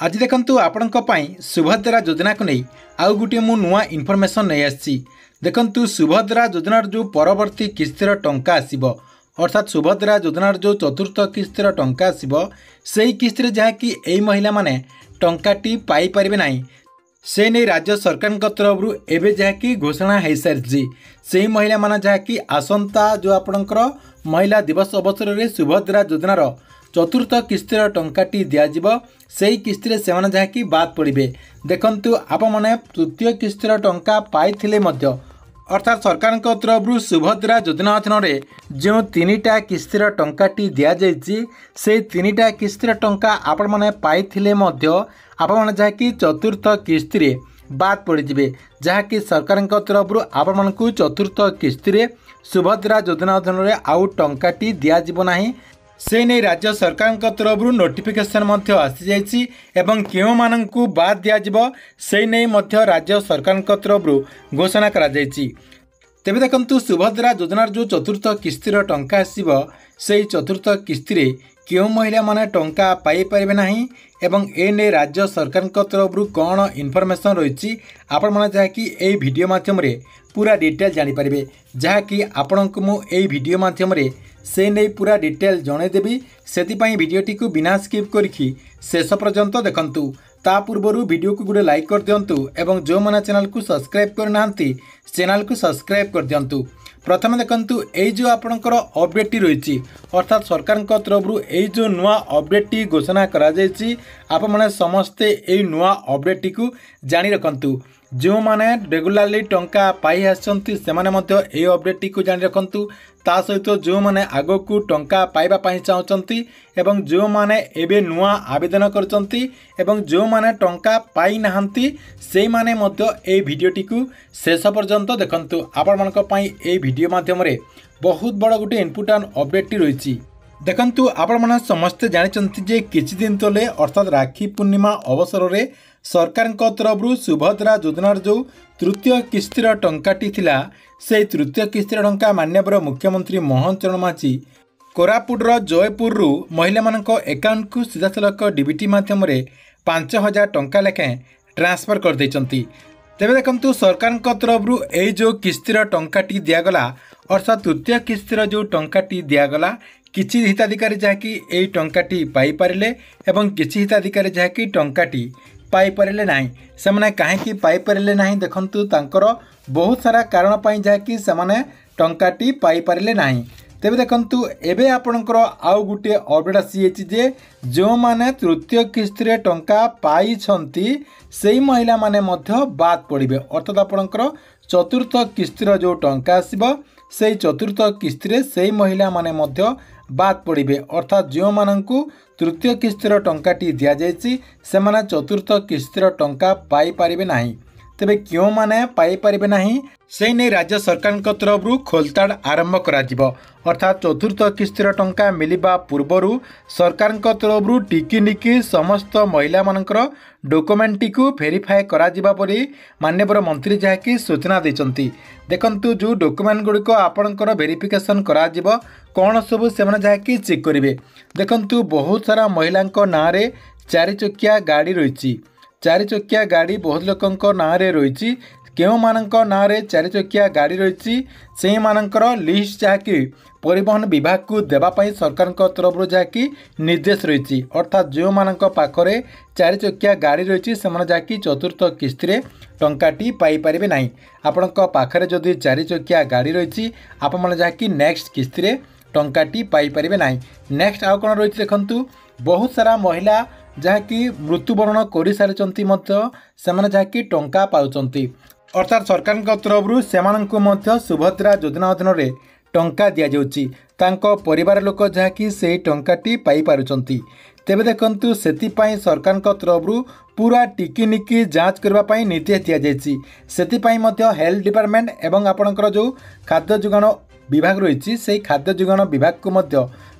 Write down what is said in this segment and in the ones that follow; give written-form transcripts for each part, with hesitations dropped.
आज देखंतु आपणक पई सुभद्रा योजना को नहीं आउ गुटे मु नुआ इनफॉरमेशन नहीं आसी। देखंतु सुभद्रा योजनार जो परवर्ती किस्तिर टंका आसीबो अर्थात सुभद्रा योजनार जो चतुर्थ किस्तिर टंका आसीबो सेही किस्तिर जहाँकि एई महिला माने टंकाटी पाई परिबे नाही से नहीं राज्य सरकार तरफ एवं जहाँकि घोषणा हो सारी से महिला मान जहाँकि आसंता जो आपणकर महिला दिवस अवसर में सुभद्रा योजनार चतुर्थ किस्तिर टंकाटी दिज्व से किस्तिर से जहाँकि बाद पड़े। देखंतु आप मैंने तृतीय किस्तिर टंका पाई अर्थात सरकार तरफ सुभद्रा योजना अधीन जो तीनटा किस्तिर टंकाटी दि से तीनटा किस्तिर टंका आपण मैंने पाई आपण मैंने जहाँकि चतुर्थ किस्ती बाद पड़े जहाँकि सरकार तरफ आपण मानक चतुर्थ किस्ती सुभद्रा योजना अधीन आउ टंकाटी दिज्व से नहीं राज्य सरकार तरफ नोटिफिकेशन आसी जाइए एवं क्यों मानू बाद दिज्व से नहीं राज्य सरकार तरफ घोषणा करा तेबे देखंतु सुभद्रा योजनार जो चतुर्थ किस्तिर टंका आसीबो से चतुर्थ किस्ती क्यों महिला माने टंका पाई परिबे नाही एवं एने राज्य सरकार तरफ कौन इनफॉरमेशन रही आपण माने जहाँकि एई वीडियो माध्यम रे पूरा डिटेल जानि परिबे जहाँकि आपणक मु एई वीडियो माध्यम रे से नहीं पूरा डिटेल जनईदेवी से भिडटी को बिना स्किप करी शेष पर्यंत देखंतु ता पूर्वर वीडियो को गोटे लाइक कर दिंतु एवं जो मैंने चैनल को सब्सक्राइब करना चैनल को सब्सक्राइब कर दिंतु। प्रथम देखंतु ये जो आपणकर अपडेट रही अर्थात सरकार तरफ ये जो नुआ अपडेट घोषणा करा आप मैंने समस्ते ये नुआ अपडेट को जानी रखंतु। जो माने रेगुलारली टंका पाई आसछंती सेमाने मध्य ए अपडेट को जानी रखंतु। ता सहित जो माने आगो को टंका पाइबा पाई चाहछंती एवं जो माने एबे नुआ आवेदन करछंती एवं जो माने टंका पाई नाहंती से माने मध्य ए वीडियोटी को शेष पर्यंत देखंतु। आपण मानक पई ए वीडियो माध्यम रे बहुत बड़ गुटे इम्पोर्टेंट अपडेट रही। देखंतु आपण माने समस्त जानिचंती जे किछि दिन तले अर्थात राखी पूर्णिमा अवसर रे सरकार तरफ सुभद्रा योजनार जो तृतीय किस्तिर टंकाटी थिला से तृतीय किस्तिर टंका माननीय मुख्यमंत्री मोहन चरण माझी कोरापुटर जयपुर महिला मानक अकाउंट को सीधासलख डीबीटी माध्यम 5,000 टंका लेखाएं ट्रांसफर कर देइचंती। तेबे देखंतु सरकार तरफ ए जो किस्तिर टंकाटी दिगला अर्थात तृतीय किस्तिर जो टंकाटी दिगला किछि हिताधिकारी जहाँकि ए टंकाटी पाई पारिले एवं किछि हिताधिकारी जहाँकि टंकाटी पाई पारिले नाही सेमाने काहेकि पाई पारिले नाही देखंतु तांकर बहुत सारा कारण पाई जहाँकि सेमाने टंकाटी पाई पारिले नाही। तेबे देखंतु एबे आपणकर आउ गुटे अपडेट आसी जे जो माने तृतीय किस्ती टंका पाई छंती सेही महिला माने मध्य बाद पड़िबे अर्थात आपणकर चतुर्थ किस्तीर जो टंका आसीबो सेही चतुर्थ किस्ती सेही महिला माने मध्य बाद पड़े अर्थात जो मानू तृतीय किस्तिर टंकाटी दि सेमाने चतुर्थ किस्तिर टंका पाई पारिबे नाही। तेबे क्यों माने पाई पारिबे नाही से नहीं राज्य सरकार तरफ खोलताड़ आरंभ करा अर्थात चतुर्थ किस्तिर टंका मिलिबा पूर्वर सरकार तरफ टिकिनिकी समस्त महिला मानकर डॉक्यूमेंट को वेरीफाई करा जिबा परी माननीय मंत्री जहाँकि सूचना देइचंती। देखंतु जो डॉक्यूमेंट गुड़िक आपणकर वेरिफिकेशन करा जिबो कौन सब से जहाँकि चेक करेंगे। देखंतु बहुत सारा महिला नाँ रे 4 चकिया गाड़ी रही 4 चकिया गाड़ी बहुत लोकों नाँ रे रही केउ मानक नाँ रे 4 चकिया गाड़ी रही से मानकर लिस्ट जहाँकि परिवहन विभाग को देवाई सरकार तरफ जहाँकि निर्देश रही अर्थात जो मानक पाखरे 4 चकिया गाड़ी रही से जहाँकि चतुर्थ किस्ती टंकाटी पाई पारिबे नाही। आपण पाखरे जदि 4 चकिया गाड़ी रही आप जहाँकि नेक्स्ट किस्ती टंकाटी पाई पारिबे नाही। नेक्स्ट आउ कौन रही देखंतु बहुत सारा महिला जहाँकि मृत्युवरण कर सारी जहाँकि टंका पाउचंती अर्थात सरकार तरफ से सुभद्रा योजना अधीन टंका दि जाउची तांको परिवार लोक जहाँकि से टंकाटी पाई पारुचंती। तेबे देखंतु सेतिपाई सरकार तरफ पूरा टिकिनिकी जांच करने निर्देश दि जाइए सेतिपाई हेल्थ डिपार्टमेंट एवं आपणकर जो खाद्य जोगाण विभाग रही से खाद्य जोगाण विभाग को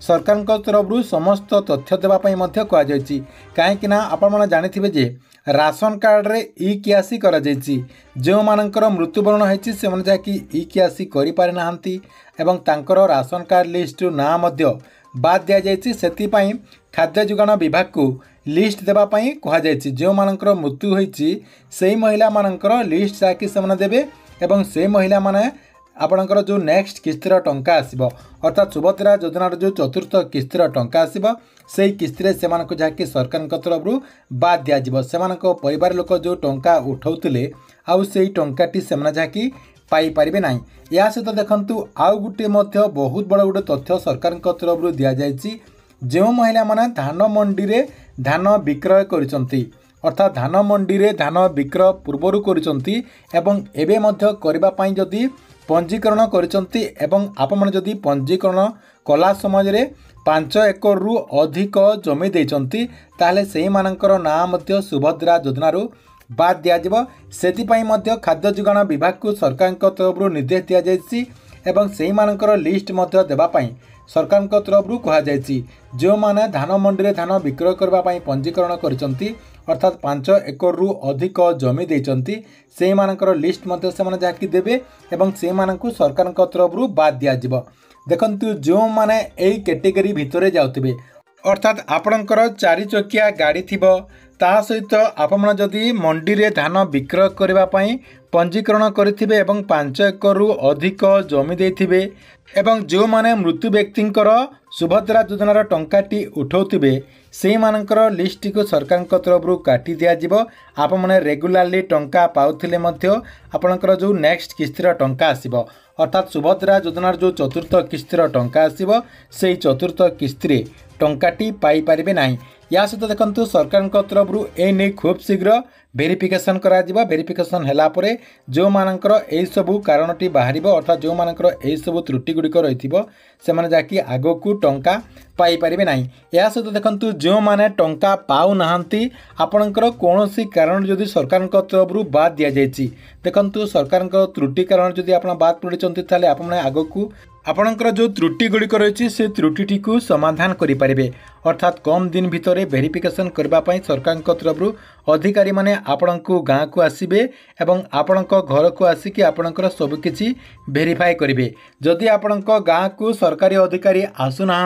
सरकार तरफ समस्त तथ्य देवाई कहुई कहीं आपण जानी जे राशन कार्ड रे ई कियासी करा जायछि जो मानकर मृत्युवरण होइछि से मन जाकि ई कियासी करि पारे नाहंती एवं तांकर राशन कार्ड लिस्ट ना मध्य बाद दिया जायछि सेति पई खाद्य जोगाण विभाग को लिस्ट देवाई कहुई जो मानकर मृत्यु होती से महिला मानकर लिस्ट जाकि से देवे एवं से महिला माने आपणकर जो नेक्स्ट किस्तिर टंका आसब अर्थात सुभद्रा योजनार जो चतुर्थ किस्तिर टंका आसब से किस्ती से जहाँकि सरकार तरफ बाद दिज्व से परिवार लोक जो टंका उठाऊले आउ से टंकाटी से जहाँकि पाइपर ना या सहित देखु आउ गोटे बहुत बड़ गोटे तथ्य सरकार तरफ दि जाए जो महिला माने धान मंडी रे धान विक्रय करिसंती अर्थात धान मंडी रे धान विक्रय पूर्वर करिसंती एवं एबे मध्य करबा पई जदी पंजीकरण करिसंती एवं आपण जदी पंजीकरण कला समय रे 5 एकर रु अधिक जमी देइसंती ताले सेही मानकर नाम मध्य सुभद्रा योजनारू बाद दियाजिबो सेति मध्य खाद्य जोगाण विभाग को सरकार तरफ निर्देश दिया जायछि एवं सेही मानकर लिस्ट मध्य देबा पई सरकार तरफ कहुई जो मैंने धान मंडी में धान विक्रय करने पंजीकरण करिसंती अर्थात 5 एकर रु अधिक जमी देइसंती से मानकर लिस्ट से जहाँकि देवे एवं से मानकु सरकार तरफ बाद दिज्व देखंतु जो मैंने यही कैटेगरी भितर जाउथिबे अर्थात आपणकर 4 चकिया गाड़ी थिबो ता सहित आपण जदि मंडी रे धान विक्रय करने पंजीकरण करिथिबे एवं 5 एकर रु अधिक जमी देथिबे एवं जो माने मृत्यु व्यक्तिंकर सुभद्रा योजनार टंकाटी उठाउथिबे से मानकर लिस्ट को सरकार तरफ काटी दिज्व आपण मैंने रेगुलारली टंका पाउथिले मध्य आपणकर जो नेक्स्ट किस्तिर टंका आसीबो अर्थात सुभद्रा योजनार जो चतुर्थ किस्तिर टंका आसीबो से चतुर्थ किस्ती टंकाटी पाई पारिबे नाही या सहित देखंतु सरकार तरफ ए नहीं खूब शीघ्र वेरिफिकेशन करा जिबा वेरिफिकेशन हैला परे जो मानकर एई सबु कारणटी बाहरिबो अर्थात जो मानकर एई सबु त्रुटि गुडिक रहिथिबो से माने जाकि आगो को टंका पाई परिबे नाही या सहित देखंतु जो माने टंका पाउ नाहंती आपणकर कोनोसी कारण जदि सरकार तरफ बाद दिया जायछि देखंतु सरकार त्रुटि कारण जदि आपण बाद पडिचंती ताले आपण माने आगो को आपणकर जो त्रुटि गुड़िक रही से त्रुटि को समाधान करें अर्थात कम दिन भितर वेरिफिकेशन करने सरकार तरफ अधिकारी माने आपण को गाँव को आसबे एवं आपण घर को आसिक आपणकर सबकि वेरीफाई करेंगे जदि आपण गाँव को सरकारी अधिकारी आसुना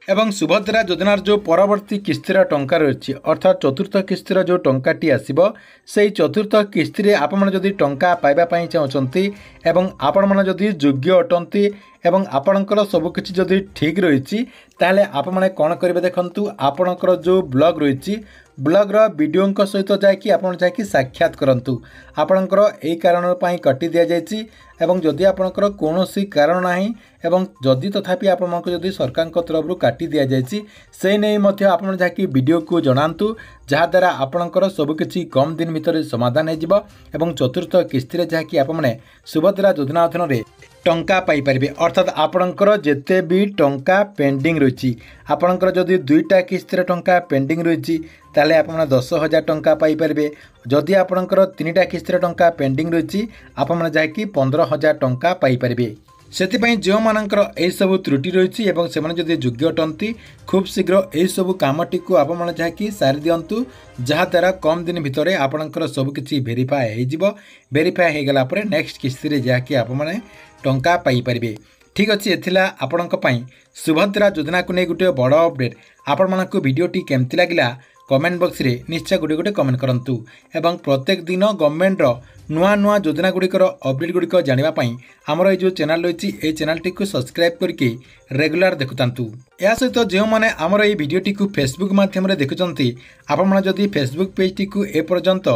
एवं सुभद्रा योजनार जो परवर्ती किस्तिर टंका रही अर्थात चतुर्थ किस्तिर जो टंकाटी आसब से चतुर्थ किस्ती आपण जदि टंका पाइबापी चाहते एवं आपण मैंने जदि योग्य अटंती एवं आपणकर सबकि जदि ठीक रही ताले आपण मैंने कौन करेंगे देखंतु आपणकर जो ब्लॉग रही ब्लॉगर वीडियो सहित जाकि आपन जाकि साक्षात करंतु आपणकर एई कारण पई कटि दिया जायछि एवं जदि आपणकर कोनोसी कारण नाही एवं जदि तथापि आपनको जदि सरकार तरफ काटि दिया जायछि से नै मध्य आपन जाकि वीडियो को जणांतु जहा द्वारा आपणकर सबकि कम दिन भीतर समाधान हो एवं चतुर्थ किस्ती जहाँकि आपने सुभद्रा योजना अधीन में टंका पाई परिबे अर्थात आपणकर जेते भी टंका पेंडिंग रही आपणकर जदि 2टा किस्ती टंका पेंडिंग रही ताले आपण 10,000 टंका पाई परिबे जदि आपणकर 3टा किस्ती टंका पेंडिंग रही आपण जहाँकि 15,000 टंका पाई परिबे सेतिपई जो मानकर एई सब त्रुटि रही एवं से माने जदि योग्य अटंती खूब शीघ्र एई सब कामटी को आपण माने जहाँकि सारी दियंतु जहा द्वारा कम दिन भितर आपणकर सबकि वेरीफाई हो जिवो वेरीफाई हो गला परे नेक्स्ट किस्ती रे जहाँकि आपण माने टंका पाई परिबे ठीक अच्छे एथिला आपणक पई सुभद्रा योजना को नहीं गोटे बड़ अपडेट आपण मानक वीडियोटी केमती लगिला कमेंट बॉक्स रे निश्चय गोटे गोटे कमेंट करंतु एवं प्रत्येक दिन गवर्नमेंट नुआ नुआ योजना गुड़िकर अपडेट गुड़िक जानापी आमर ये चैनल रही ये चैनल टी सब्सक्राइब करके रेगुलर देखुंतु या सहित जो मैंने आमर ये वीडियोटी को फेसबुक माध्यम देखुंत आपण जदि फेसबुक पेज टी एपर्यंत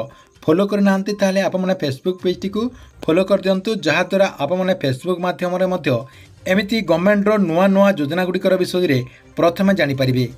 फॉलो करना ताले आपने फेसबुक पेज टी फॉलो कर दिंतु जहाद्वारा आपने फेसबुक माध्यम एमती गवर्नमेंट नुआ नुआ योजना गुड़िकर विषय में प्रथमे जानीपारे।